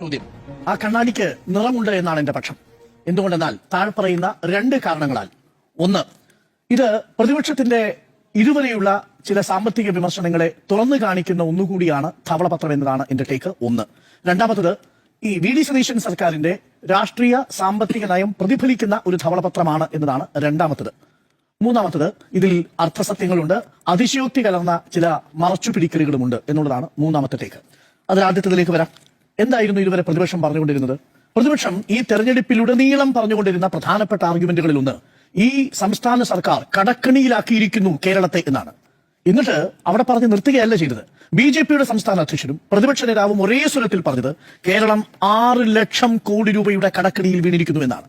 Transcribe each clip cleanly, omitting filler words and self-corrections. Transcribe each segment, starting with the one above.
ചോദ്യം. ആ കണ്ണാടിക്ക് നിറമുണ്ട് എന്നാണ് എന്റെ പക്ഷം. എന്തുകൊണ്ടെന്നാൽ താഴ്പറയുന്ന രണ്ട് കാരണങ്ങളാൽ. ഒന്ന്, ഇത് പ്രതിപക്ഷത്തിന്റെ ഇതുവരെയുള്ള ചില സാമ്പത്തിക വിമർശനങ്ങളെ തുറന്നു കാണിക്കുന്ന ഒന്നുകൂടിയാണ് ധവളപത്രം എന്നതാണ് എന്റെ ടേക്ക്. ഒന്ന്. രണ്ടാമത്തത്, ഈ വി ഡി സതീശൻ സർക്കാരിന്റെ രാഷ്ട്രീയ സാമ്പത്തിക നയം പ്രതിഫലിക്കുന്ന ഒരു ധവളപത്രമാണ് എന്നതാണ് രണ്ടാമത്തത്. മൂന്നാമത്തത്, ഇതിൽ അർത്ഥസത്യങ്ങളുണ്ട്, അതിശയോക്തി കലർന്ന ചില മറച്ചുപിടിക്കലുകളുമുണ്ട് എന്നുള്ളതാണ് മൂന്നാമത്തെ ടേക്ക്. അതിൽ ആദ്യത്തതിലേക്ക് വരാം. എന്തായിരുന്നു ഇതുവരെ പ്രതിപക്ഷം പറഞ്ഞുകൊണ്ടിരുന്നത്? പ്രതിപക്ഷം ഈ തെരഞ്ഞെടുപ്പിലുടനീളം പറഞ്ഞുകൊണ്ടിരുന്ന പ്രധാനപ്പെട്ട ആർഗ്യുമെന്റുകളിൽ ഒന്ന്, ഈ സംസ്ഥാന സർക്കാർ കടക്കണിയിലാക്കിയിരിക്കുന്നു കേരളത്തെ എന്നാണ്. എന്നിട്ട് അവിടെ പറഞ്ഞ് നിർത്തുകയല്ല ചെയ്തത്. ബി.ജെ.പിയുടെ സംസ്ഥാന അധ്യക്ഷനും പ്രതിപക്ഷ നേതാവും ഒരേ സ്വരത്തിൽ പറഞ്ഞത് കേരളം 6 ലക്ഷം കോടി രൂപയുടെ കടക്കണിയിൽ വീണിരിക്കുന്നു എന്നാണ്.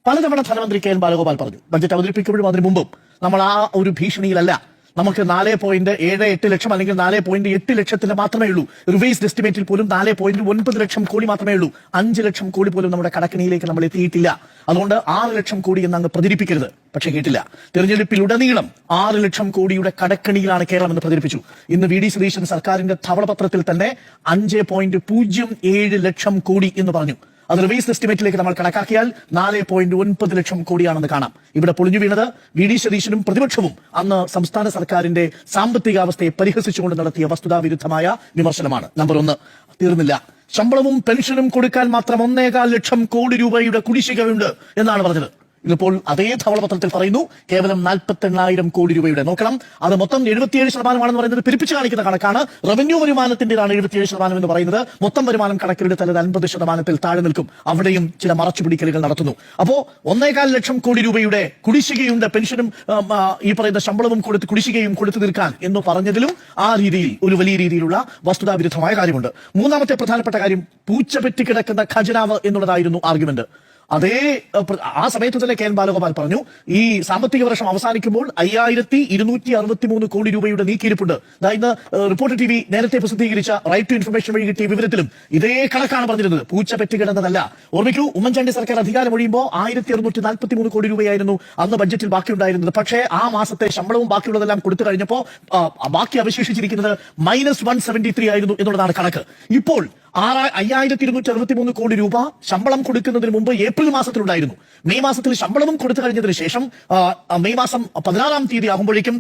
പലതവണ ധനമന്ത്രി കെ എൻ ബാലഗോപാൽ പറഞ്ഞു. ബജറ്റ് അവതരിപ്പിക്കുമ്പോഴും അതിനു മുമ്പും നമ്മൾ ആ ഒരു ഭീഷണിയിലല്ല. നമുക്ക് 4.78 ലക്ഷം അല്ലെങ്കിൽ 4.8 ലക്ഷത്തിന്റെ മാത്രമേ ഉള്ളൂ. റിവൈസ്ഡ് എസ്റ്റിമേറ്റിൽ പോലും 4.9 ലക്ഷം കോടി മാത്രമേ ഉള്ളൂ. 5 ലക്ഷം കോടി പോലും നമ്മുടെ കടക്കണിയിലേക്ക് നമ്മൾ എത്തിയിട്ടില്ല. അതുകൊണ്ട് 6 ലക്ഷം കോടി എന്നങ്ങ് പ്രചരിപ്പിക്കരുത്. പക്ഷെ കേട്ടില്ല. തെരഞ്ഞെടുപ്പിലുടനീളം 6 ലക്ഷം കോടിയുടെ കടക്കണിയിലാണ് കേരളം എന്ന് പ്രചരിപ്പിച്ചു. ഇന്ന് വി ഡി സതീശൻ സർക്കാരിന്റെ ധവളപത്രത്തിൽ തന്നെ 5.07 ലക്ഷം കോടി എന്ന് പറഞ്ഞു. അത് റിവൈസ് എസ്റ്റിമേറ്റിലേക്ക് നമ്മൾ കണക്കാക്കിയാൽ 4.9 ലക്ഷം കോടിയാണെന്ന് കാണാം. ഇവിടെ പൊളിഞ്ഞു വീണത് വി ഡി സതീശനും പ്രതിപക്ഷവും അന്ന് സംസ്ഥാന സർക്കാരിന്റെ സാമ്പത്തികാവസ്ഥയെ പരിഹസിച്ചുകൊണ്ട് നടത്തിയ വസ്തുതാവിരുദ്ധമായ വിമർശനമാണ്. നമ്പർ 1. തീർന്നില്ല. ശമ്പളവും പെൻഷനും കൊടുക്കാൻ മാത്രം 1.25 ലക്ഷം കോടി രൂപയുടെ കുടിശ്ശികയുണ്ട് എന്നാണ് പറഞ്ഞത്. ഇതിപ്പോൾ അതേ ധവളപത്രത്തിൽ പറയുന്നു കേവലം 48,000 കോടി രൂപയുടെ. നോക്കണം, അത് മൊത്തം 77% പറയുന്നത് പെരുപ്പിച്ച് കാണിക്കുന്ന കണക്കാണ്. റവന്യൂ വരുമാനത്തിന്റേതാണ് 77% എന്ന് പറയുന്നത്. മൊത്തം വരുമാനം കണക്കിലെടുത്താൽ 50% താഴെ നിൽക്കും. അവിടെയും ചില മറച്ചുപിടിക്കലുകൾ നടത്തുന്നു. അപ്പോ 1.25 ലക്ഷം കോടി രൂപയുടെ കുടിശ്ശികയുണ്ട്, പെൻഷനും ഈ പറയുന്ന ശമ്പളവും കൊടുത്ത് കുടിശ്ശികയും കൊടുത്തു തീർക്കാൻ എന്ന് പറഞ്ഞതിലും ആ രീതിയിൽ ഒരു വലിയ രീതിയിലുള്ള വസ്തുതാവിരുദ്ധമായ കാര്യമുണ്ട്. മൂന്നാമത്തെ പ്രധാനപ്പെട്ട കാര്യം, പൂച്ച പെറ്റിക്കിടക്കുന്ന ഖജനാവ് എന്നുള്ളതായിരുന്നു ആർഗ്യുമെന്റ്. അതേ ആ സമയത്ത് തന്നെ കെ എൻ ബാലഗോപാൽ പറഞ്ഞു, ഈ സാമ്പത്തിക വർഷം അവസാനിക്കുമ്പോൾ 5263 കോടി രൂപയുടെ നീക്കിയിരിപ്പുണ്ട്. ഇന്ന് റിപ്പോർട്ടർ TV നേരത്തെ പ്രസിദ്ധീകരിച്ച റൈറ്റ് ടു ഇൻഫർമേഷൻ വഴി കിട്ടിയ വിവരത്തിലും ഇതേ കണക്കാണ് പറഞ്ഞിരുന്നത്. പൂച്ച പെറ്റുകിടന്നതല്ല. ഓർമ്മിക്കൂ, ഉമ്മൻചാണ്ടി സർക്കാർ അധികാരം ഒഴിയുമ്പോൾ 1643 കോടി രൂപയായിരുന്നു അന്ന് ബഡ്ജറ്റിൽ ബാക്കിയുണ്ടായിരുന്നത്. പക്ഷേ ആ മാസത്തെ ശമ്പളവും ബാക്കിയുള്ളതെല്ലാം കൊടുത്തു കഴിഞ്ഞപ്പോൾ ബാക്കി അവശേഷിച്ചിരിക്കുന്നത് -173 ആയിരുന്നു എന്നുള്ളതാണ് കണക്ക്. ഇപ്പോൾ 5263 കോടി രൂപ ശമ്പളം കൊടുക്കുന്നതിന് മുമ്പ് ഏപ്രിൽ മാസത്തിലുണ്ടായിരുന്നു. മെയ് മാസത്തിൽ ശമ്പളവും കൊടുത്തു കഴിഞ്ഞതിന് ശേഷം മെയ് മാസം 16-ാം തീയതി ആകുമ്പോഴേക്കും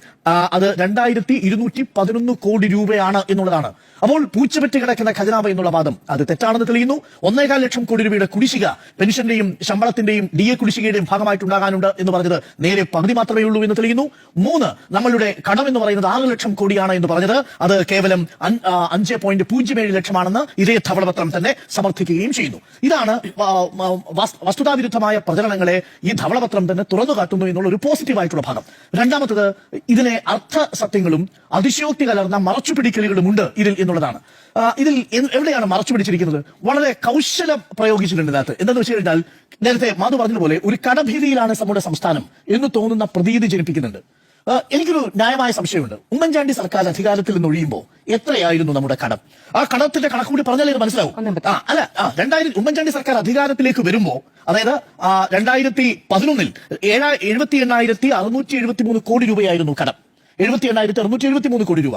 അത് 2211 കോടി രൂപയാണ് എന്നുള്ളതാണ്. അപ്പോൾ പൂച്ചപെറ്റി കിടക്കുന്ന ഖജനാവ് എന്നുള്ള വാദം അത് തെറ്റാണെന്ന് തെളിയുന്നു. 1.25 ലക്ഷം കോടി രൂപയുടെ കുടിശ്ശിക പെൻഷന്റെയും ശമ്പളത്തിന്റെയും DA കുടിശ്ശികയുടെയും ഭാഗമായിട്ടുണ്ടാകാനുണ്ട് എന്ന് പറഞ്ഞത് നേരെ പകുതി മാത്രമേ ഉള്ളൂ എന്ന് തെളിയുന്നു. 3, നമ്മളുടെ കടം എന്ന് പറയുന്നത് 6 ലക്ഷം കോടിയാണ് എന്ന് പറഞ്ഞത് അത് കേവലം 5.07 ലക്ഷമാണെന്ന് ഇതേ ധവളപത്രം തന്നെ സമർത്ഥിക്കുകയും ചെയ്യുന്നു. ഇതാണ് വസ്തുതാവിരുദ്ധമായ പ്രചരണങ്ങളെ ഈ ധവളപത്രം തന്നെ തുറന്നു കാട്ടുന്നു എന്നുള്ള ഒരു പോസിറ്റീവായിട്ടുള്ള ഭാഗം. രണ്ടാമത്തത്, ഇതിനെ അർത്ഥസത്യങ്ങളും അതിശയോക്തി കലർന്ന മറച്ചുപിടിക്കലുകളുമുണ്ട് ഇതിൽ എന്നുള്ളതാണ്. ഇതിൽ എവിടെയാണ് മറച്ചു പിടിച്ചിരിക്കുന്നത്? വളരെ കൗശലം പ്രയോഗിച്ചിട്ടുണ്ട് ഇതിനകത്ത്. എന്താണെന്ന് വെച്ച് കഴിഞ്ഞാൽ, നേരത്തെ മാധു പറഞ്ഞതുപോലെ ഒരു കടഭീതിയിലാണ് നമ്മുടെ സംസ്ഥാനം എന്ന് തോന്നുന്ന പ്രതീതി ജനിപ്പിക്കുന്നുണ്ട്. എനിക്കൊരു ന്യായമായ സംശയമുണ്ട്. ഉമ്മൻചാണ്ടി സർക്കാർ അധികാരത്തിൽ നിന്ന് ഒഴിയുമ്പോൾ എത്രയായിരുന്നു നമ്മുടെ കടം? ആ കടത്തിന്റെ കണക്ക് കൂടി പറഞ്ഞാലേ ഇത് മനസ്സിലാവും. ഉമ്മൻചാണ്ടി സർക്കാർ അധികാരത്തിലേക്ക് വരുമ്പോ, അതായത് 2011 78,673 കോടി രൂപയായിരുന്നു കടം. 78,673 കോടി രൂപ.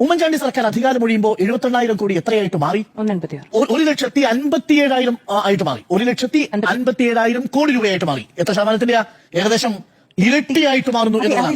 ഉമ്മൻചാണ്ടി സർക്കാർ അധികാരം ഒഴിയുമ്പോൾ 78,000 കോടി എത്രയായിട്ട് മാറി? 1,57,000 ആയിട്ട് മാറി. 1,57,000 കോടി രൂപയായിട്ട് മാറി. എത്ര ശതമാനത്തിന്റെ? ഏകദേശം ഇരട്ടിയായിട്ട് മാറുന്നു എന്നതാണ്.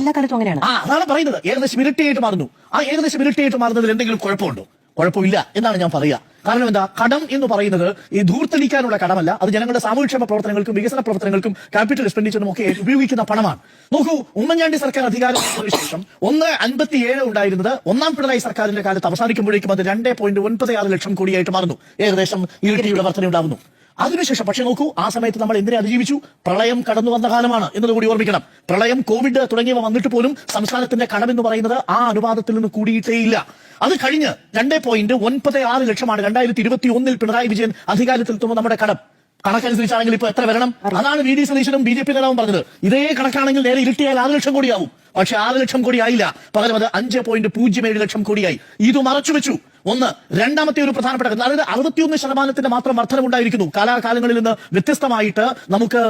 അതാണ് പറയുന്നത്. ഏകദേശം ഇരട്ടിയായിട്ട് മാറുന്നു. ആ ഏകദേശം ഇരട്ടിയായിട്ട് മാറുന്നതിൽ എന്തെങ്കിലും കുഴപ്പമുണ്ടോ? കുഴപ്പമില്ല എന്നാണ് ഞാൻ പറയുക. കാരണം എന്താ? കടം എന്ന് പറയുന്നത് ഈ ധൂർത്തടിക്കാനുള്ള കടമല്ല. അത് ജനങ്ങളുടെ സാമൂഹ്യക്ഷേമ പ്രവർത്തനങ്ങൾക്കും വികസന പ്രവർത്തനങ്ങൾക്കും ക്യാപിറ്റൽ എക്സ്പെൻഡിച്ചറിനും ഒക്കെ ഉപയോഗിക്കുന്ന പണമാണ്. നോക്കൂ, ഉമ്മൻചാണ്ടി സർക്കാർ അധികാരത്തിന് ശേഷം 1.57 ഉണ്ടായിരുന്നത് ഒന്നാം പിണറായി സർക്കാരിന്റെ കാലത്ത് അവസാനിക്കുമ്പോഴേക്കും അത് 2.96 ലക്ഷം കോടിയായിട്ട് മാറുന്നു. ഏകദേശം ഇരട്ടിയുടെ വർധന ഉണ്ടാകുന്നു. അതിനുശേഷം പക്ഷെ നോക്കൂ, ആ സമയത്ത് നമ്മൾ എന്തിനെ അതിജീവിച്ചു? പ്രളയം കടന്നു വന്ന കാലമാണ് എന്നതുകൂടി ഓർമ്മിക്കണം. പ്രളയം, കോവിഡ് തുടങ്ങിയവ വന്നിട്ട് പോലും സംസ്ഥാനത്തിന്റെ കടം എന്ന് പറയുന്നത് ആ അനുപാതത്തിൽ നിന്ന് കൂടിയിട്ടേയില്ല. അത് കഴിഞ്ഞ് 2.96 ലക്ഷമാണ് 2021 പിണറായി വിജയൻ അധികാരത്തിൽ എത്തുമ്പോൾ നമ്മുടെ കടം. കണക്കനുസരിച്ചാണെങ്കിൽ ഇപ്പൊ എത്ര വരണം? അതാണ് വി ഡി സതീശനും BJP നേതാവും പറഞ്ഞത്. ഇതേ കണക്കാണെങ്കിൽ നേരെ ഇരട്ടിയാൽ 6 ലക്ഷം കോടിയാവും. പക്ഷെ 6 ലക്ഷം കോടി ആയില്ല, പകരം അത് 5.07 ലക്ഷം കോടിയായി. ഇത് മറച്ചുവെച്ചു. ഒന്ന്. രണ്ടാമത്തെ ഒരു പ്രധാനപ്പെട്ട, അതായത് 61% മാത്രം വർധനമുണ്ടായിരിക്കുന്നു. കാലാകാലങ്ങളിൽ നിന്ന് വ്യത്യസ്തമായിട്ട് നമുക്ക്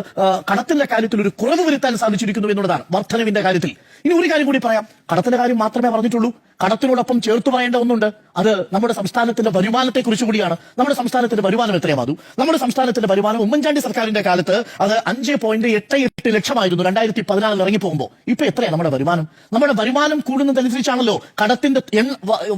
കടത്തിന്റെ കാര്യത്തിൽ ഒരു കുറവ് വരുത്താൻ സാധിച്ചിരിക്കുന്നു എന്നുള്ളതാണ് വർധനവിന്റെ കാര്യത്തിൽ. ഇനി ഒരു കാര്യം കൂടി പറയാം. കടത്തിന്റെ കാര്യം മാത്രമേ പറഞ്ഞിട്ടുള്ളൂ. കടത്തിനോടൊപ്പം ചേർത്ത് പറയേണ്ട ഒന്നുണ്ട്. അത് നമ്മുടെ സംസ്ഥാനത്തിന്റെ വരുമാനത്തെ കുറിച്ച് കൂടിയാണ്. നമ്മുടെ സംസ്ഥാനത്തിന്റെ വരുമാനം എത്രയാവാതു? നമ്മുടെ സംസ്ഥാനത്തിന്റെ വരുമാനം ഉമ്മൻചാണ്ടി സർക്കാരിന്റെ കാലത്ത് അത് 5.88 ലക്ഷമായിരുന്നു 2014 ഇറങ്ങിപ്പോകുമ്പോൾ. ഇപ്പൊ എത്രയാണ് നമ്മുടെ വരുമാനം? നമ്മുടെ വരുമാനം കൂടുന്നതനുസരിച്ചാണല്ലോ കടത്തിന്റെ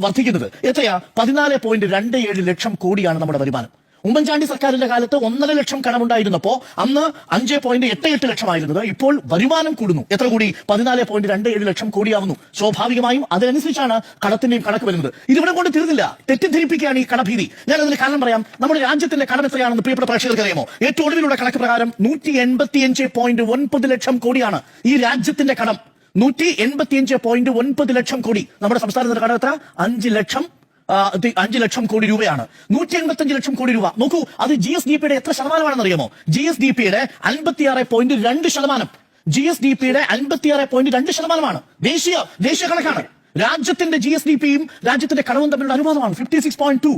വർദ്ധിക്കുന്നത്. എത്രയാ? 14.27 ലക്ഷം കോടിയാണ് നമ്മുടെ വരുമാനം. ഉമ്മൻചാണ്ടി സർക്കാരിന്റെ കാലത്ത് 1.5 ലക്ഷം കടമുണ്ടായിരുന്നപ്പോ അന്ന് 5.88 ലക്ഷമായിരുന്നത് ഇപ്പോൾ വരുമാനം കൂടുന്നു. എത്ര കൂടി? 14.27 ലക്ഷം കോടിയാവുന്നു. സ്വാഭാവികമായും അതനുസരിച്ചാണ് കടത്തിന്റെയും കണക്ക് വരുന്നത്. ഇതിവിടെ കൊണ്ട് തീർന്നില്ല. തെറ്റിദ്ധരിപ്പിക്കുകയാണ് ഈ കടഭീതി. ഞാൻ അതിന് കാരണം പറയാം. നമ്മുടെ രാജ്യത്തിന്റെ കടം എത്രയാണെന്ന് പ്രിയപ്പെട്ട പ്രേക്ഷകർക്ക് അറിയാമോ? ഏറ്റവും ഒടുവിലുള്ള കണക്ക് പ്രകാരം 185.9 ലക്ഷം കോടിയാണ് ഈ രാജ്യത്തിന്റെ കടം. 185.9 ലക്ഷം കോടി. നമ്മുടെ സംസ്ഥാനത്തിന്റെ കടം എത്ര? 5 ലക്ഷം കോടി രൂപയാണ്. 185 ലക്ഷം കോടി രൂപ. നോക്കൂ, അത് GSDP-യുടെ എത്ര ശതമാനമാണെന്ന് അറിയാമോ? GSDP-യുടെ 56.2%. GSDP-യുടെ 56.2%. ദേശീയ കണക്കാണ്. രാജ്യത്തിന്റെ GSDP-യും രാജ്യത്തിന്റെ കടവും തമ്മിലുള്ള അനുപാതമാണ് 56.2.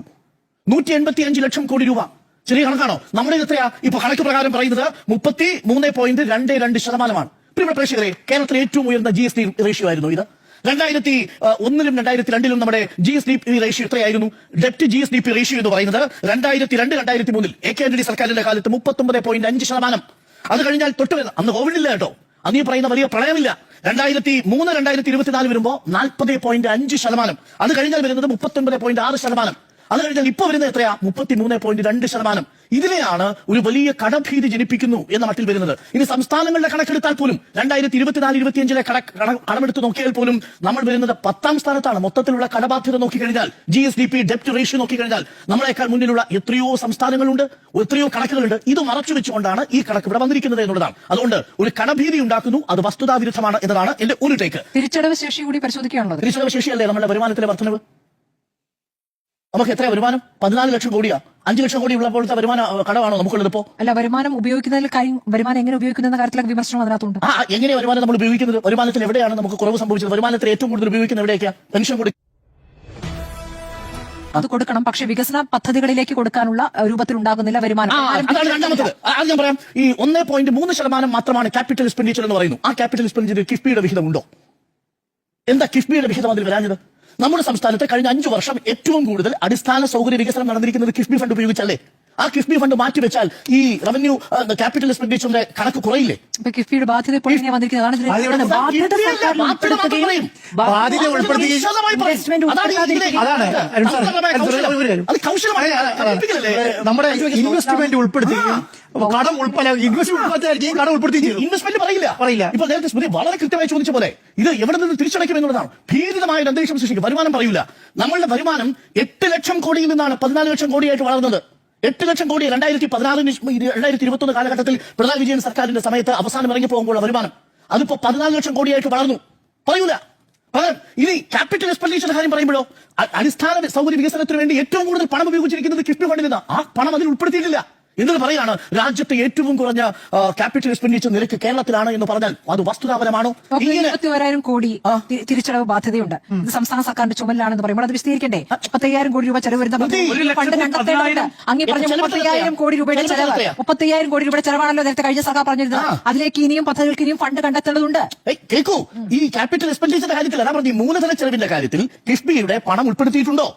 185 ലക്ഷം കോടി രൂപ. ചെറിയ കണക്കാണോ? നമ്മുടെ എത്രയാ ഇപ്പൊ കണക്ക് പ്രകാരം പറയുന്നത്? 33.22%. പ്രിയ പ്രേക്ഷകരെ, കേരളത്തിലെ ഏറ്റവും ഉയർന്ന GST റേഷ്യോ ആയിരുന്നു ഇത്. 2001-ലും 2002-ലും നമ്മുടെ GSDP റേഷ്യോ എത്രയായിരുന്നു? ഡെപ്റ്റ് GSDP റേഷ്യോ എന്ന് പറയുന്നത് 2002-2003 AK ആന്റണി സർക്കാരിന്റെ കാലത്ത് 39.5%. അത് കഴിഞ്ഞാൽ അന്ന് കോവിഡില്ല കേട്ടോ, അന്ന് ഈ പറയുന്ന വലിയ പ്രളയമില്ല. 2003-2024 വരുമ്പോ 40.5%. അത് കഴിഞ്ഞാൽ വരുന്നത് 39.6%. അത് കഴിഞ്ഞാൽ ഇപ്പൊ വരുന്നത് എത്രയാ? 33.2%. ഇതിനെയാണ് ഒരു വലിയ കടഭീതി ജനിപ്പിക്കുന്നു എന്ന മട്ടിൽ വരുന്നത്. ഇനി സംസ്ഥാനങ്ങളുടെ കണക്കെടുത്താൽ പോലും 2024-25 കടമെടുത്ത് നോക്കിയാൽ പോലും നമ്മൾ വരുന്നത് 10ാം സ്ഥാനത്താണ്. മൊത്തത്തിലുള്ള കടബാധ്യത നോക്കിക്കഴിഞ്ഞാൽ, GSDP ഡെപ്റ്റ് റേഷ്യോ നോക്കിക്കഴിഞ്ഞാൽ നമ്മളെക്കാൾ മുന്നിലുള്ള എത്രയോ സംസ്ഥാനങ്ങളുണ്ട്, എത്രയോ കണക്കുകളുണ്ട്. ഇത് മറച്ചു വെച്ചുകൊണ്ടാണ് ഈ കണക്ക് ഇവിടെ വന്നിരിക്കുന്നത് എന്നുള്ളതാണ്. അതുകൊണ്ട് ഒരു കടഭീതി ഉണ്ടാക്കുന്നു. അത് വസ്തുതാവിരുദ്ധമാണ് എന്നതാണ് എന്റെ ഒരു ടേക്ക്. തിരിച്ചടവ് ശേഷി കൂടി പരിശോധിക്കുകയാണല്ലോ. തിരിച്ചടവ് ശേഷിയല്ലേ നമ്മുടെ വരുമാനത്തിലെ വർധനവ്? നമുക്ക് എത്രയാ വരുമാനം? 14 ലക്ഷം കോടിയാ. 5 ലക്ഷം കോടി ഉള്ളപ്പോഴത്തെ വരുമാന കടമാണോ നമുക്കുള്ളത്? ഇപ്പോ അല്ല, വരുമാനം ഉപയോഗിക്കുന്നതിൽ വരുമാനം എങ്ങനെ ഉപയോഗിക്കുന്ന കാര്യത്തിലൊക്കെ വിമർശനം അതിനകത്തുണ്ട്. എങ്ങനെ വരുമാനം നമ്മൾ ഉപയോഗിക്കുന്നത്? വരുമാനത്തിൽ എവിടെയാണ് നമുക്ക് കുറവ് സംഭവിച്ചത്? വരുമാനത്തിൽ ഏറ്റവും കൂടുതൽ ഉപയോഗിക്കുന്നത് എവിടെയൊക്കെയാ? പെൻഷൻ അത് കൊടുക്കണം, പക്ഷെ വികസന പദ്ധതികളിലേക്ക് കൊടുക്കാനുള്ള രൂപത്തിൽ ഉണ്ടാകുന്നില്ല വരുമാനം. അതാണ് രണ്ടാമത്തത്. അത് ഞാൻ പറയാം. ഈ 1.3% മാത്രമാണ് ക്യാപിറ്റൽ എക്സ്പെൻഡിച്ചർ എന്ന് പറയുന്നു. ആ ക്യാപിറ്റൽ എക്സ്പെൻഡിച്ചർ കിഫ്ബിയുടെ വിഹിതം ഉണ്ടോ? എന്താ കിഫ്ബിയുടെ വിഹിതം അതിൽ വരാഞ്ഞത്? നമ്മുടെ സംസ്ഥാനത്ത് കഴിഞ്ഞ 5 വർഷം ഏറ്റവും കൂടുതൽ അടിസ്ഥാന സൗകര്യ വികസനം നടന്നിരിക്കുന്നത് കിഫ്ബി ഫണ്ട് ഉപയോഗിച്ചല്ലേ? ആ കിഫ്ബി ഫണ്ട് മാറ്റിവെച്ചാൽ ഈ റവന്യൂ ക്യാപിറ്റൽ എക്സ്പെൻഡിച്ചറിന്റെ കണക്ക് കുറയില്ലേ? കിഫ്ബിയുടെ ബാധ്യത നമ്മുടെ ഇൻവെസ്റ്റ്മെന്റ് ഉൾപ്പെടുത്തുകയും കടം ഇൻവെസ്റ്റ്മെന്റ് പറയില്ല. ഇപ്പൊ നേരത്തെ സ്മൃതി വളരെ കൃത്യമായി ചോദിച്ച പോലെ ഇത് എവിടെ നിന്ന് തിരിച്ചടയ്ക്കും എന്നുള്ളതാണ്. ഭീതിതമായ ഒരു അന്തരീക്ഷം സൃഷ്ടിക്കും. വരുമാനം പറയൂല. നമ്മളുടെ വരുമാനം 8 ലക്ഷം കോടിയിൽ നിന്നാണ് 14 ലക്ഷം കോടിയായിട്ട് വളർന്നത്. 8 ലക്ഷം കോടി 2016-2021 കാലഘട്ടത്തിൽ പിണറായി വിജയൻ സർക്കാരിന്റെ സമയത്ത് അവസാനം ഇറങ്ങി പോകുമ്പോൾ വരുമാനം അതിപ്പോ 14 ലക്ഷം കോടിയായിട്ട് വളർന്നു. പറയൂല. ഇനി ക്യാപിറ്റൽ എക്സ്പെൻഡിച്ചർ കാര്യം പറയുമ്പോഴോ, അടിസ്ഥാന സൗകര്യ വികസനത്തിന് വേണ്ടി ഏറ്റവും കൂടുതൽ പണം ഉപയോഗിച്ചിരിക്കുന്നത് കിഫ്ബി ഫണ്ടിൽ നിന്ന്. ആ പണം അതിൽ ഉൾപ്പെടുത്തിയിട്ടില്ല. എന്നിട്ട് പറയാണ് രാജ്യത്തെ ഏറ്റവും കുറഞ്ഞ ക്യാപിറ്റൽ എക്സ്പെൻഡിച്ചർ നിരക്ക് കേരളത്തിലാണ് എന്ന് പറഞ്ഞാൽ അത് വസ്തുതാപരമാണ്. 21,000 കോടി തിരിച്ചടവ് ബാധ്യതയുണ്ട്. ഇത് സംസ്ഥാന സർക്കാരിന്റെ ചുമലിലാണെന്ന് പറയുമ്പോൾ അത് വിശദീകരിക്കണ്ടേ? 35,000 കോടി രൂപ ചെലവ് വരുന്ന ഫണ്ട് കണ്ടെത്തേണ്ടതുണ്ട്. അങ്ങ് പറഞ്ഞ 35,000 കോടി രൂപയുടെ ചെലവ്, 35,000 കോടി രൂപയുടെ ചെലവാണല്ലോ നേരത്തെ കഴിഞ്ഞ സർക്കാർ പറഞ്ഞിരുന്നത്. അതിലേക്ക് ഇനിയും പദ്ധതികൾക്ക് ഇനിയും ഫണ്ട് കണ്ടെത്തേണ്ടതുണ്ട്. കേൾക്കൂ, ഈ ക്യാപിറ്റൽ എക്സ്പെൻഡിച്ചറിന്റെ കാര്യത്തിൽ അതാ പറഞ്ഞ മൂലധന ചെലവിന്റെ കാര്യത്തിൽ കിഫ്ബിയുടെ പണം ഉൾപ്പെടുത്തിയിട്ടുണ്ടോ?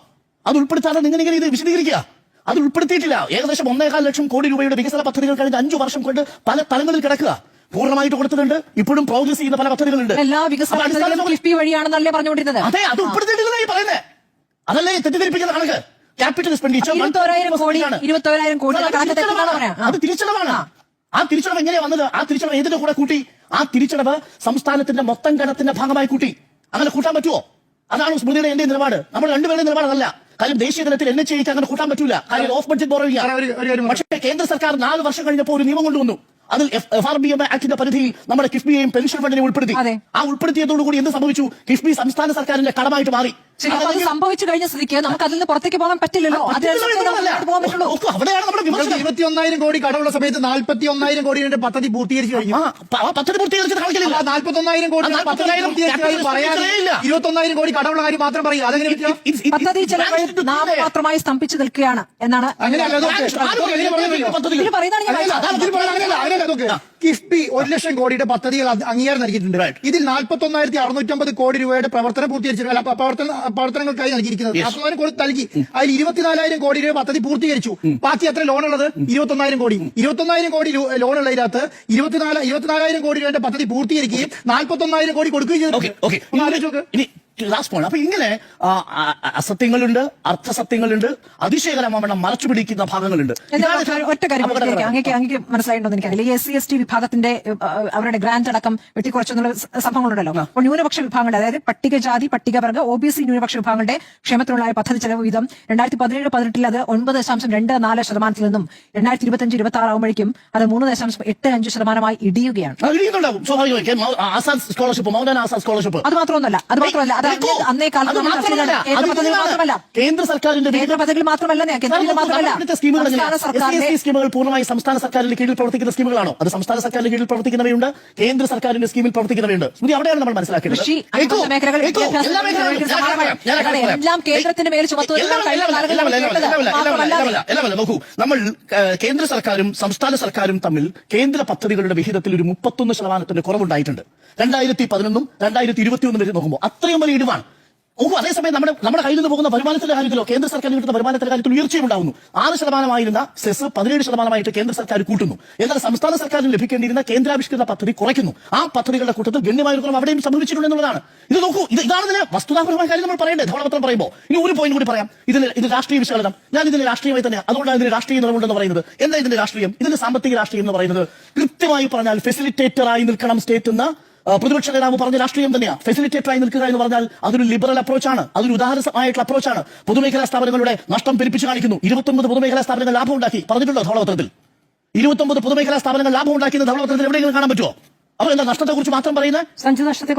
അത് ഉൾപ്പെടുത്താതെ നിങ്ങൾ ഇങ്ങനെ ഇത് വിശദീകരിക്കുക. അത് ഉൾപ്പെടുത്തിയിട്ടില്ല. ഏകദേശം 1.25 ലക്ഷം കോടി രൂപയുടെ വികസന പദ്ധതികൾ കഴിഞ്ഞ 5 വർഷം കൊണ്ട് പല തലങ്ങളിൽ കിടക്കുക. പൂർണ്ണമായിട്ട് കൊടുത്തിട്ടുണ്ട്. ഇപ്പോഴും പ്രോഗ്രസ് ചെയ്യുന്ന പല പദ്ധതികളുണ്ട്. എല്ലാ വികസന കിഫ്ബി വഴിയാണെന്നല്ലേ പറഞ്ഞുകൊണ്ടിരുന്നത്. അതെ, അത് ഉൾപ്പെടുത്തിയിട്ടില്ലെന്നായി പറയുന്നത്. അതല്ലേ തെറ്റിദ്ധരിപ്പിക്കുന്ന കണക്ക്. ക്യാപിറ്റൽ എക്സ്പെൻഡിച്ചർ 21,000 കോടി അത് തിരിച്ചടവാണ്. ആ തിരിച്ചടവ് എങ്ങനെയാ വന്നത്? ആ തിരിച്ചടവ് ഏതിന്റെ കൂടെ കൂട്ടി? ആ തിരിച്ചടവ് സംസ്ഥാനത്തിന്റെ മൊത്തം കടത്തിന്റെ ഭാഗമായി കൂട്ടി. അങ്ങനെ കൂട്ടാൻ പറ്റുമോ? അതാണ് സ്മൃതിയുടെ എന്റെ നിലപാട്. നമ്മുടെ രണ്ടുപേരുടെ നിലപാടല്ല. കാര്യം ദേശീയ തലത്തിൽ NHAക്ക് അങ്ങനെ കൂട്ടാൻ പറ്റൂല. കാര്യം ഓഫ് ബഡ്ജറ്റ് ബോറോയിങ്. പക്ഷേ കേന്ദ്ര സർക്കാർ 4 വർഷം കഴിഞ്ഞപ്പോൾ ഒരു നിയമം കൊണ്ടുവന്നു. അതിൽ FRBM ആക്ടിന്റെ പരിധിയിൽ നമ്മുടെ കിഫ്ബിയെയും പെൻഷൻ ഫണ്ടിനെയും ഉൾപ്പെടുത്തി. ആ ഉൾപ്പെടുത്തിയതോടുകൂടി എന്ത് സംഭവിച്ചു? കിഫ്ബി സംസ്ഥാന സർക്കാരിന്റെ കടമായിട്ട് മാറി. ശരി, അപ്പൊ അത് സംഭവിച്ചു കഴിഞ്ഞ സ്ഥിതിക്ക് നമുക്ക് അതിൽ നിന്ന് പുറത്തേക്ക് പോകാൻ പറ്റില്ലല്ലോ. പോകാൻ പറ്റുള്ളൂ. അവിടെയാണ് നമ്മുടെ വിമർശനം. 21,000 കോടി കടമുള്ള സമയത്ത് 41,000 കോടിയുടെ പദ്ധതി പൂർത്തീകരിച്ചു കഴിഞ്ഞു. പദ്ധതി പൂർത്തീകരിച്ചത് കാണിക്കലില്ല. 41,000 കോടി പദ്ധതി പൂർത്തീകരിച്ചു പറയാതെ 21,000 കോടി കടമുള്ള കാര്യം മാത്രം പറയും. അതെങ്ങനെ പദ്ധതി ചെലവ് നാമമാത്രമായി സ്തംഭിച്ചു നിൽക്കുകയാണ് എന്നാണ് അങ്ങനെയല്ല. ഇതിൽ പറയുന്നതാണ് ഞാൻ വായിച്ചത്. കിഫ്ബി 1,00,000 കോടിയുടെ പദ്ധതികൾ അംഗീകാരം നൽകിയിട്ടുണ്ട്. ഇതിൽ 41,650 കോടി രൂപയുടെ പ്രവർത്തനം പൂർത്തീകരിച്ചിട്ടുണ്ട്. പ്രവർത്തനങ്ങൾക്കായി നൽകിയിരിക്കുന്നത് 40,000 കോടി നൽകി. അതിൽ 24,000 കോടി രൂപ പദ്ധതി പൂർത്തീകരിച്ചു. ബാക്കി എത്ര ലോൺ ഉള്ളത്? 21,000 കോടി. 21,000 കോടി ലോൺ ഉള്ളതിനകത്ത് 24,000 കോടി രൂപയുടെ പദ്ധതി പൂർത്തീകരിക്കുകയും 41,000 കോടി കൊടുക്കുകയും ചെയ്തു. Last point. അപ്പൊ ഇങ്ങനെ അസത്യങ്ങളുണ്ട്, അർത്ഥസത്യങ്ങളുണ്ട്, അതിശയകരമാവണ്ണം മറച്ചു പിടിക്കുന്ന ഭാഗങ്ങളുണ്ട്. ഒറ്റ കാര്യം അങ്ങേക്ക് മനസ്സിലായിട്ടുണ്ടോ എനിക്കറിയില്ല. ഈ SC/ST വിഭാഗത്തിന്റെ അവരുടെ ഗ്രാന്റ് അടക്കം വെട്ടിക്കുറച്ചെന്നുള്ള സംഭവങ്ങളുണ്ടല്ലോ. അപ്പോൾ ന്യൂനപക്ഷ വിഭാഗങ്ങളുടെ, അതായത് പട്ടികജാതി, പട്ടികവർഗ, OBC ന്യൂനപക്ഷ വിഭാഗങ്ങളുടെ ക്ഷേമത്തിനുള്ള പദ്ധതി ചെലവ് വീതം 2017-18 അത് 9.24% നിന്നും 2025-26 ആകുമ്പോഴേക്കും അത് 3.85% ഇടിയുകയാണ്. ആസാദ് സ്കോളർഷിപ്പ്, മൗലാന ആസാദ് സ്കോളർഷിപ്പ് അത് മാത്രമല്ല അന്നേ കാലത്ത് കേന്ദ്ര സർക്കാരിന്റെ പദ്ധതികൾ മാത്രമല്ല സ്കീമുകൾ പൂർണ്ണമായി സംസ്ഥാന സർക്കാരിന്റെ കീഴിൽ പ്രവർത്തിക്കുന്ന സ്കീമുകളാണോ? അത് സംസ്ഥാന സർക്കാരിന്റെ കീഴിൽ പ്രവർത്തിക്കുന്നവയുണ്ട്, കേന്ദ്ര സർക്കാരിന്റെ സ്കീമിൽ പ്രവർത്തിക്കുന്നവയുണ്ട്. അവിടെയാണ് നമ്മൾ മനസ്സിലാക്കേണ്ടത്. എല്ലാം കേന്ദ്രത്തിന്റെ മേൽ നോക്കൂ, നമ്മൾ കേന്ദ്ര സർക്കാരും സംസ്ഥാന സർക്കാരും തമ്മിൽ കേന്ദ്ര പദ്ധതികളുടെ വിഹിതത്തിൽ ഒരു 31% കുറവുണ്ടായിട്ടുണ്ട്. 2011 2021 വരെ നോക്കുമ്പോൾ അത്രയും വലിയ ഇടിവാണ്. അതേസമയം നമ്മുടെ കയ്യിൽ നിന്ന് പോകുന്ന വരുമാനത്തിന്റെ കാര്യത്തിലോ കേന്ദ്ര സർക്കാരിന് കിട്ടുന്ന വരുമാനത്തിന്റെ കാര്യത്തിൽ ഉയർച്ചയും ഉണ്ടാകുന്നു. 6% സെസ് 17% കേന്ദ്ര സർക്കാർ കൂട്ടുന്നു. എന്നാൽ സംസ്ഥാന സർക്കാരിന് ലഭിക്കേണ്ടിയിരുന്ന കേന്ദ്രാവിഷ്കൃത പദ്ധതി കുറയ്ക്കുന്നു. ആ പദ്ധതികളുടെ കൂട്ടത്തിൽ ഗണ്യമായ ഒരു കുറവ് അവിടെയും സംഭവിച്ചിട്ടുണ്ട് എന്നുള്ളതാണ്. ഇത് നോക്കൂ, ഇതാണ് ഇതിന് വസ്തുതാപരമായ കാര്യം നമ്മൾ പറയേണ്ടത്. ധവളപത്രം പറയുമ്പോൾ ഇനി ഒരു പോയിന്റ് കൂടി പറയാം. ഇത് രാഷ്ട്രീയ വിശകലനം. ഞാൻ ഇതിന് രാഷ്ട്രീയമായി തന്നെ, അതുകൊണ്ടാണ് ഇതിന് രാഷ്ട്രീയ നിലവുണ്ടെന്ന് പറയുന്നത്. എന്താ ഇതിന്റെ രാഷ്ട്രീയം? ഇതിന്റെ സാമ്പത്തിക രാഷ്ട്രീയം എന്ന് പറയുന്നത് കൃത്യമായി പറഞ്ഞാൽ ഫെസിലിറ്റേറ്ററായി നിൽക്കണം സ്റ്റേറ്റ് എന്ന പ്രതിപക്ഷ നേതാവ് പറഞ്ഞ രാഷ്ട്രീയം തന്നെയാണ്. ഫെസിലിറ്റേറ്ററായി നിൽക്കുക എന്ന് പറഞ്ഞാൽ അതൊരു ലിബറൽ അപ്രോച്ചാണ്, അതൊരു ഉദാഹരണമായിട്ടുള്ള അപ്രോച്ചാണ്. പൊതുമേഖലാ സ്ഥാപനങ്ങളുടെ നഷ്ടം പെരുപ്പിച്ച് കാണിക്കുന്നു. 29 പൊതുമേഖലാ സ്ഥാപനങ്ങൾ ലാഭം ഉണ്ടാക്കി പറഞ്ഞിട്ടുണ്ടോ ധവളപത്രത്തിൽ? 29 പൊതുമേഖലാ സ്ഥാപനങ്ങൾ ലാഭം ഉണ്ടാക്കിയെന്ന് ധവളപത്രത്തിൽ എവിടെയെങ്കിലും കാണാൻ പറ്റുമോ? അപ്പോൾ എന്താ നഷ്ടത്തെ കുറിച്ച് മാത്രം പറയുന്നത്? സഞ്ചിത നഷ്ടത്തെ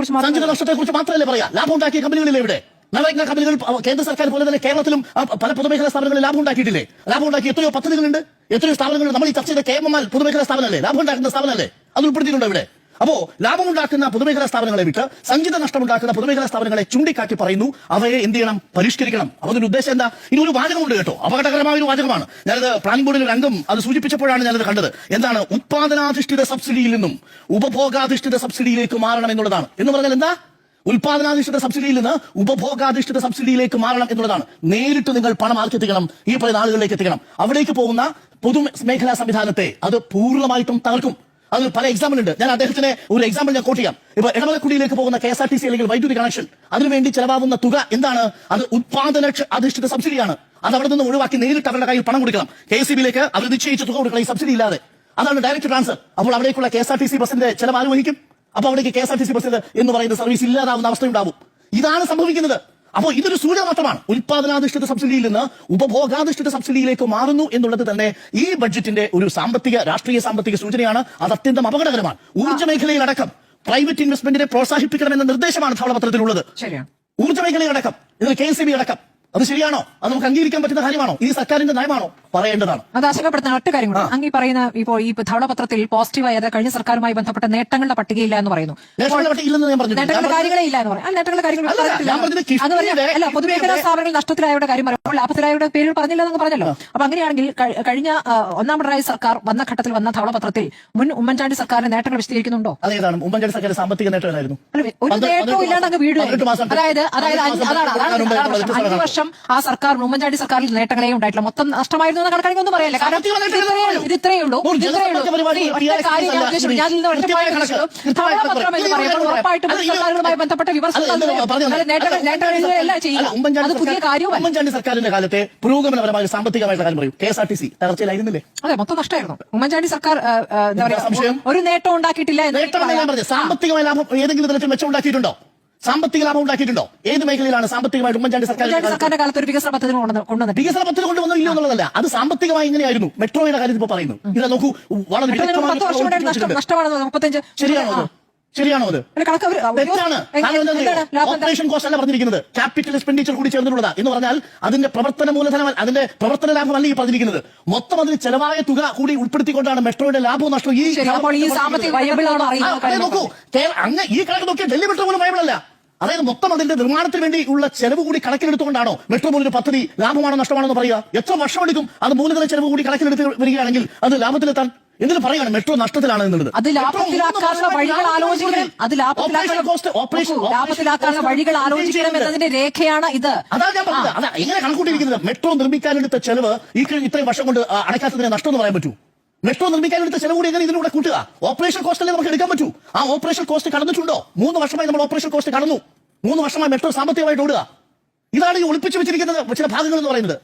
കുറിച്ച് മാത്രമല്ലേ പറയാ? ലാഭം ഉണ്ടാക്കിയ കമ്പനികളിലെ ഇവിടെ നവരത്ന കമ്പനികൾ കേന്ദ്ര സർക്കാർ പോലെ തന്നെ കേരളത്തിലും പല പൊതുമേഖലാ സ്ഥാപനങ്ങളിൽ ലാഭം ഉണ്ടാക്കിയിട്ടില്ലേ? ലാഭം ഉണ്ടാക്കി എത്രയോ പദ്ധതികളുണ്ട്, എത്രയോ സ്ഥാപനങ്ങളുണ്ട്. നമ്മൾ ഈ ചർച്ച ചെയ്ത KMML പൊതുമേഖലാ സ്ഥാപനമല്ലേ, ലാഭം ഉണ്ടാക്കുന്ന സ്ഥാപനമല്ലേ? അത് ഉൾപ്പെടുത്തിയിട്ടുണ്ടോ ഇവിടെ? അപ്പോ ലാഭമുണ്ടാക്കുന്ന പൊതുമേഖലാ സ്ഥാപനങ്ങളെ വിട്ട് സഞ്ചിത നഷ്ടമുണ്ടാക്കുന്ന പൊതുമേഖലാ സ്ഥാപനങ്ങളെ ചൂണ്ടിക്കാട്ടി പറയുന്നു അവയെ എന്ത് ചെയ്യണം? പരിഷ്കരിക്കണം. അതിന്റെ ഉദ്ദേശം എന്താ? ഇനി ഒരു വാചകമുണ്ട് കേട്ടോ, അപകടകരമായ ഒരു വാചകമാണ്. ഞാനത് പ്ലാനിംഗ് ബോർഡിൽ ഒരു അംഗം അത് സൂചിപ്പിച്ചപ്പോഴാണ് ഞാനത് കണ്ടത്. എന്താണ്? ഉത്പാദനാധിഷ്ഠിത സബ്സിഡിയിൽ നിന്നും ഉപഭോഗാധിഷ്ഠിത സബ്സിഡിയിലേക്ക് മാറണം എന്നുള്ളതാണ്. എന്ന് പറഞ്ഞാൽ എന്താ? ഉത്പാദനാധിഷ്ഠിത സബ്സിഡിയിൽ നിന്ന് ഉപഭോഗാധിഷ്ഠിത സബ്സിഡിയിലേക്ക് മാറണം എന്നുള്ളതാണ്. നേരിട്ട് നിങ്ങൾ പണം ആർക്കെത്തിക്കണം? ഈ പറയുന്ന ആളുകളിലേക്ക് എത്തിക്കണം. അവിടേക്ക് പോകുന്ന പൊതുമേഖലാ സംവിധാനത്തെ അത് പൂർണ്ണമായിട്ടും തകർക്കും. അതിൽ പല എക്സാമ്പിൾ ഉണ്ട്. ഞാൻ അദ്ദേഹത്തിന് ഒരു എക്സാമ്പിൾ ഞാൻ കോട്ട് ചെയ്യാം. ഇപ്പൊ ഇടമലക്കുടിയിലേക്ക് പോകുന്ന KSRTC അല്ലെങ്കിൽ വൈദ്യുതി കണക്ഷൻ, അതിനുവേണ്ടി ചെലവാകുന്ന തുക എന്താണ്? അത് ഉത്പാദന അധിഷ്ഠിത സബ്സിഡിയാണ്. അത് അവിടെ നിന്ന് ഒഴിവാക്കി നേരിട്ട് അവരുടെ കയ്യിൽ പണം കൊടുക്കണം. KCB-യിലേക്ക് അവർ നിശ്ചയിച്ച തുക കൊടുക്കണം, ഈ സബ്സിഡി ഇല്ലാതെ. അതാണ് ഡയറക്റ്റ് ട്രാൻസ്ഫർ. അപ്പോൾ അവിടേക്കുള്ള KSRTC ബസിന്റെ ചെലവ് ആര് വഹിക്കും? അപ്പോൾ അവിടേക്ക് KSRTC ബസ്സിൽ എന്ന് പറയുന്ന സർവീസ് ഇല്ലാതാവുന്ന അവസ്ഥയുണ്ടാവും. ഇതാണ് സംഭവിക്കുന്നത്. അപ്പോൾ ഇതൊരു സൂചന മാത്രമാണ്. ഉത്പാദനാധിഷ്ഠിത സബ്സിഡിയിൽ നിന്ന് ഉപഭോഗാധിഷ്ഠിത സബ്സിഡിയിലേക്ക് മാറുന്നു എന്നുള്ളത് തന്നെ ഈ ബഡ്ജറ്റിന്റെ ഒരു രാഷ്ട്രീയ സാമ്പത്തിക സൂചനയാണ്. അത് അത്യന്തം അപകടകരമാണ്. ഊർജ്ജ മേഖലയിലടക്കം പ്രൈവറ്റ് ഇൻവെസ്റ്റ്മെന്റിനെ പ്രോത്സാഹിപ്പിക്കണമെന്ന നിർദ്ദേശമാണ് ധവളപത്രത്തിലുള്ളത്. ഊർജ്ജ മേഖലയിലടക്കം, ഇതിൽ KCB അടക്കം. അത് ശരിയാണോ? അത് നമുക്ക് അംഗീകരിക്കാൻ പറ്റുന്ന കാര്യമാണോ? ഈ സർക്കാരിന്റെ നയമാണോ? പറയേണ്ടതാണ്. അത് ആശങ്കപ്പെടുത്തുന്ന ഒറ്റ കാര്യം കൂടി, അങ്ങ് പറയുന്ന ഇപ്പോൾ ഈ ധവളപത്രത്തിൽ പോസിറ്റീവായ കഴിഞ്ഞ സർക്കാരുമായി ബന്ധപ്പെട്ട നേട്ടങ്ങളുടെ പട്ടികയില്ല എന്ന് പറയുന്നു. നേട്ടങ്ങളുടെ കാര്യങ്ങളേ ഇല്ല എന്ന് പറയും. നേട്ടങ്ങളുടെ കാര്യങ്ങൾ അല്ല, പൊതുമേഖലാ സ്ഥാപനങ്ങൾ നഷ്ടത്തിലായവരുടെ കാര്യം പറയുമ്പോൾ ലാഭത്തിലായവരുടെ പേരിൽ പറഞ്ഞില്ല എന്ന് പറഞ്ഞല്ലോ. അപ്പൊ അങ്ങനെയാണെങ്കിൽ കഴിഞ്ഞ ഒന്നാം പിണറായി സർക്കാർ വന്ന ഘട്ടത്തിൽ വന്ന ധവളപത്രത്തിൽ മുൻ ഉമ്മൻചാണ്ടി സർക്കാരിന്റെ നേട്ടങ്ങൾ വിശദീകരിക്കുന്നുണ്ടോ? അതേതാണ്? ഉമ്മൻചാണ്ടി സർക്കാർ സാമ്പത്തിക നേട്ടമായിരുന്നു. ഒരു നേട്ടവും ഇല്ലാണ്ട് അങ്ങ് വീട്. അതായത് 5 വർഷം ആ സർക്കാർ ഉമ്മൻചാണ്ടി സർക്കാരിൽ നേട്ടങ്ങളെ ഉണ്ടായിട്ടില്ല. മൊത്തം നഷ്ടമായിരുന്നു എന്ന കണക്കാണെങ്കിൽ ഒന്നും പറയല്ലേ. കാരണം ഇത് ഇത്രയേ ഉള്ളൂ. ഉറപ്പായിട്ടും സർക്കാരുമായി ബന്ധപ്പെട്ട പുതിയ കാര്യവും. ഉമ്മൻചാണ്ടി സർക്കാരിന്റെ കാലത്തെ പുരോഗമനപരമായ സാമ്പത്തികമായിട്ടുള്ള കാര്യം പറയും. KSRTC തകർച്ചയിലായിരുന്നില്ലേ? അതെ, മൊത്തം നഷ്ടമായിരുന്നു. ഉമ്മൻചാണ്ടി സർക്കാർ ഒരു നേട്ടം ഉണ്ടാക്കിയിട്ടില്ല. സാമ്പത്തികമായ ലാഭം ഏതെങ്കിലും തരത്തിൽ മെച്ചം ഉണ്ടാക്കിയിട്ടുണ്ടോ? സാമ്പത്തിക ലാഭം ഉണ്ടാക്കിയിട്ടുണ്ടോ? ഏത് മേഖലയിലാണ് സാമ്പത്തികമായിട്ട് ഉമ്മൻചാണ്ടി സർക്കാരിന്റെ കാലത്ത് ഒരു വികസന പദ്ധതി കൊണ്ടുവന്നില്ല എന്നുള്ളതല്ല. അത് സാമ്പത്തികമായി ഇങ്ങനെയായിരുന്നു. മെട്രോയുടെ കാര്യത്തിൽ ഇപ്പോൾ പറയുന്നു. ഇത് നോക്കൂ, വളരെ ശരിയാണോ? ശരിയാണോ അത്? അല്ല, കണക്ക് അവര് തെറ്റാണ്. കാരണം എന്താണ് ലാഭം എന്താ? ഓപ്പറേഷൻ കോസ്റ്റ് അല്ല പറഞ്ഞിരിക്കുന്നത്, ക്യാപിറ്റൽ എക്സ്പെൻഡിച്ചർ കൂടി ചേർന്നിട്ടുള്ളതാ എന്ന് പറഞ്ഞാൽ അതിന്റെ പ്രവർത്തന മൂലധനം, അതിന്റെ പ്രവർത്തന ലാഭമല്ല ഈ പറഞ്ഞിരിക്കുന്നത്, മൊത്തം അതിന് ചെലവായ തുക കൂടി ഉൾപ്പെടുത്തിക്കൊണ്ടാണ് മെട്രോയുടെ ലാഭവും നഷ്ടവും ഈ ശരി, അപ്പോൾ ഈ സാമ്പത്തിക വയബിൾ ആണോ അറിയുന്നത്? നോക്കൂ, അങ്ങ് ഈ കണക്ക് നോക്കിയാൽ ഡൽഹി മെട്രോ പോലും വയബിൾ അല്ല. അതായത് മൊത്തം അതിന്റെ നിർമ്മാണത്തിന് വേണ്ടി ഉള്ള ചെലവ് കൂടി കണക്കിലെടുത്തുകൊണ്ടാണോ മെട്രോ പോലൊരു പദ്ധതി ലാഭമാണോ നഷ്ടമാണോ എന്ന് പറയുക? എത്ര വർഷമെടുക്കും അത് മൂലധന ചെലവ് കൂടി കണക്കിലെടുത്ത് വരികയാണെങ്കിൽ അത് ലാഭത്തിലെത്താൻ? എന്നിട്ട് പറയുകയാണ് മെട്രോ നഷ്ടത്തിലാണ് എന്നുള്ളത്. അത് ലാഭത്തിലാക്കാനുള്ള വഴികൾ ആലോചിക്കണം. അത് ലാഭത്തിലാക്കാനുള്ള വഴികൾ ആലോചിക്കണം എന്നതിന്റെ രേഖയാണ് ഇത്. അതാണ് ഞാൻ പറഞ്ഞത്. അതാ എങ്ങനെ കണക്കൂട്ടിയിരിക്കുന്നത്? മെട്രോ നിർമ്മിക്കാനെടുത്ത ചെലവ് ഈ ഇത്രയും വർഷം കൊണ്ട് അടയ്ക്കാത്തതിനെ നഷ്ടം എന്ന് പറയാൻ പറ്റൂ? മെട്രോ നിർമ്മിക്കാനെടുത്ത ചെലവ് കൂടി എങ്ങനെ ഇതിലൂടെ കൂട്ടുക? ഓപ്പറേഷൻ കോസ്റ്റ് അല്ലേ നമുക്ക് എടുക്കാൻ പറ്റൂ? ആ ഓപ്പറേഷൻ കോസ്റ്റ് കടന്നിട്ടുണ്ടോ? 3 വർഷമായി നമ്മൾ ഓപ്പറേഷൻ കോസ്റ്റ് കടന്നു. 3 വർഷമായി മെട്രോ സാമ്പത്തികമായിട്ട് ഓടുക. ഇതാണ് ഈ ഒളിപ്പിച്ചു വെച്ചിരിക്കുന്ന ചില ഭാഗങ്ങൾ എന്ന് പറയുന്നത്.